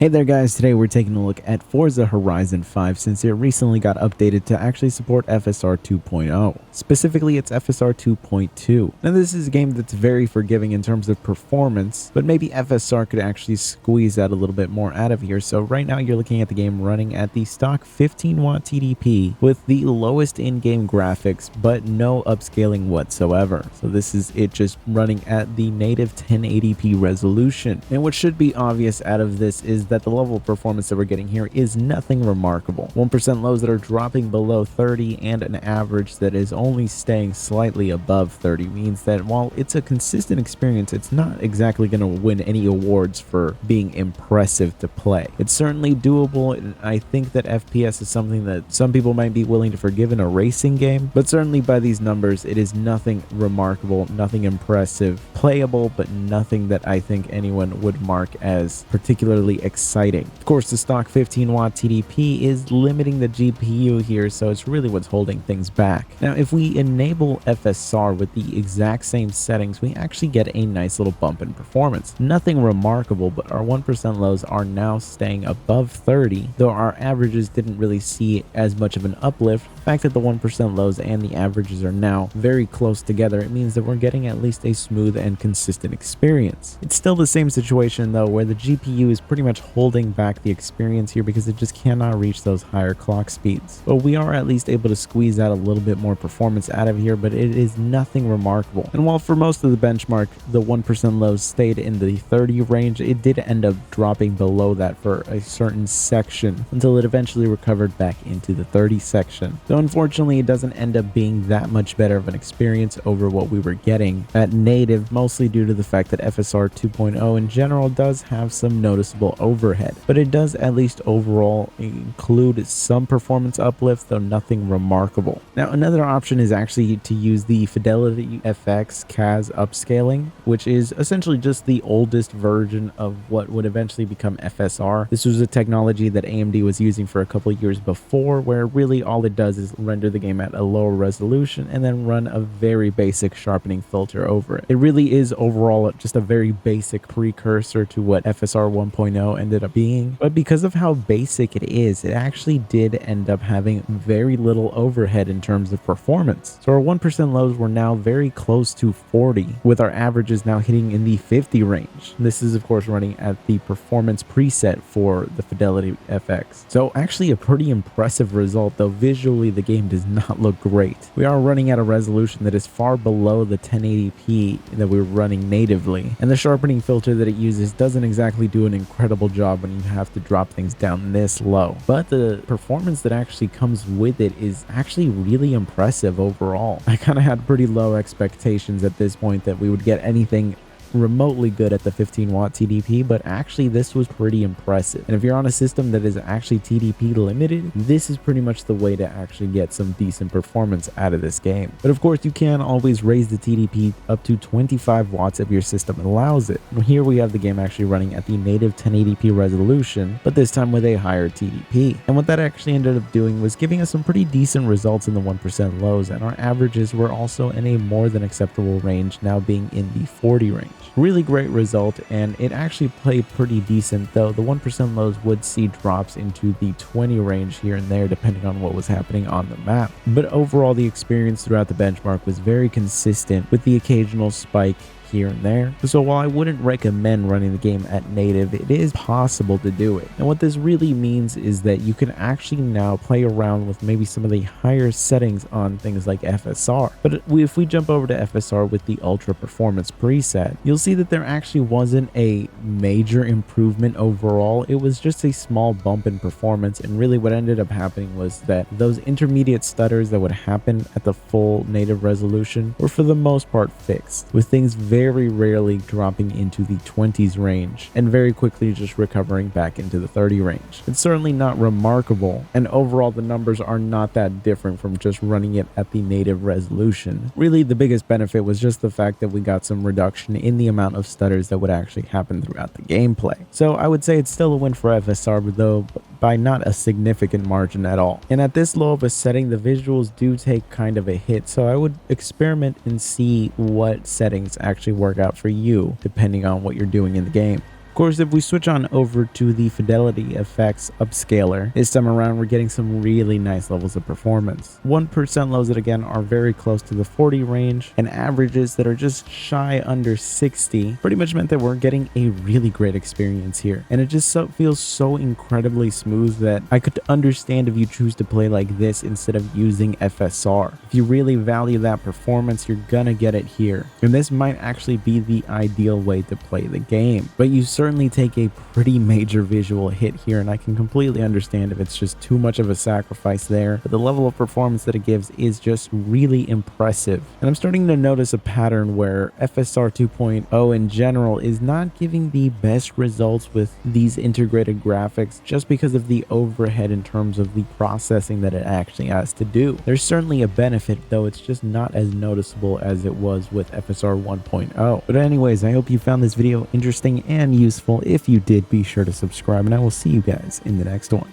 Hey there guys, today we're taking a look at Forza Horizon 5 since it recently got updated to actually support FSR 2.0. Specifically, it's FSR 2.2. Now this is a game that's very forgiving in terms of performance, but maybe FSR could actually squeeze out a little bit more out of here. So right now you're looking at the game running at the stock 15 watt TDP with the lowest in-game graphics, but no upscaling whatsoever. So this is it just running at the native 1080p resolution. And what should be obvious out of this is that the level of performance that we're getting here is nothing remarkable. 1% lows that are dropping below 30 and an average that is only staying slightly above 30 means that while it's a consistent experience, it's not exactly going to win any awards for being impressive to play. It's certainly doable, and I think that FPS is something that some people might be willing to forgive in a racing game, but certainly by these numbers, it is nothing remarkable, nothing impressive, playable, but nothing that I think anyone would mark as particularly exciting. Of course, the stock 15 watt TDP is limiting the GPU here, so it's really what's holding things back. Now, if we enable FSR with the exact same settings, we actually get a nice little bump in performance. Nothing remarkable, but our 1% lows are now staying above 30, though our averages didn't really see as much of an uplift. The fact that the 1% lows and the averages are now very close together, it means that we're getting at least a smooth and consistent experience. It's still the same situation though, where the GPU is pretty much holding back the experience here because it just cannot reach those higher clock speeds. But we are at least able to squeeze out a little bit more performance out of here, but it is nothing remarkable. And while for most of the benchmark, the 1% lows stayed in the 30 range, it did end up dropping below that for a certain section until it eventually recovered back into the 30 section. Though unfortunately, it doesn't end up being that much better of an experience over what we were getting at native, mostly due to the fact that FSR 2.0 in general does have some noticeable overhead, but it does at least overall include some performance uplift, though nothing remarkable. Now, another option is actually to use the Fidelity FX CAS upscaling, which is essentially just the oldest version of what would eventually become FSR. This was a technology that AMD was using for a couple of years before, where really all it does is render the game at a lower resolution and then run a very basic sharpening filter over it. It really is overall just a very basic precursor to what FSR 1.0 ended up being, but because of how basic it is, it actually did end up having very little overhead in terms of performance. So our 1% lows were now very close to 40, with our averages now hitting in the 50 range. This is of course running at the performance preset for the Fidelity FX. So actually a pretty impressive result, though visually the game does not look great. We are running at a resolution that is far below the 1080p that we're running natively, and the sharpening filter that it uses doesn't exactly do an incredible job when you have to drop things down this low. But the performance that actually comes with it is actually really impressive overall. I kind of had pretty low expectations at this point that we would get anything remotely good at the 15 watt TDP, but actually this was pretty impressive. And if you're on a system that is actually TDP limited, this is pretty much the way to actually get some decent performance out of this game. But of course, you can always raise the TDP up to 25 watts if your system allows it. And here we have the game actually running at the native 1080p resolution, but this time with a higher TDP. And what that actually ended up doing was giving us some pretty decent results in the 1% lows, and our averages were also in a more than acceptable range, now being in the 40 range. Really great result, and it actually played pretty decent, though the 1% lows would see drops into the 20 range here and there depending on what was happening on the map. But overall, the experience throughout the benchmark was very consistent, with the occasional spike here and there. So while I wouldn't recommend running the game at native, it is possible to do it. And what this really means is that you can actually now play around with maybe some of the higher settings on things like FSR. But if we jump over to FSR with the ultra performance preset, you'll see that there actually wasn't a major improvement overall. It was just a small bump in performance, and really what ended up happening was that those intermediate stutters that would happen at the full native resolution were for the most part fixed, with things very rarely dropping into the 20s range and very quickly just recovering back into the 30 range. It's certainly not remarkable, and overall the numbers are not that different from just running it at the native resolution. Really, the biggest benefit was just the fact that we got some reduction in the amount of stutters that would actually happen throughout the gameplay. So I would say it's still a win for FSR, though by not a significant margin at all. And at this low of a setting, the visuals do take kind of a hit, so I would experiment and see what settings actually work out for you depending on what you're doing in the game. course, if we switch on over to the Fidelity FX upscaler, this time around we're getting some really nice levels of performance. 1% lows that again are very close to the 40 range, and averages that are just shy under 60 pretty much meant that we're getting a really great experience here. And it just feels so incredibly smooth that I could understand if you choose to play like this instead of using FSR. If you really value that performance, you're gonna get it here. And this might actually be the ideal way to play the game. But you certainly take a pretty major visual hit here, and I can completely understand if it's just too much of a sacrifice there. But the level of performance that it gives is just really impressive. And I'm starting to notice a pattern where FSR 2.0 in general is not giving the best results with these integrated graphics just because of the overhead in terms of the processing that it actually has to do. There's certainly a benefit, though it's just not as noticeable as it was with FSR 1.0. But anyways, I hope you found this video interesting and useful. If you did, be sure to subscribe, and I will see you guys in the next one.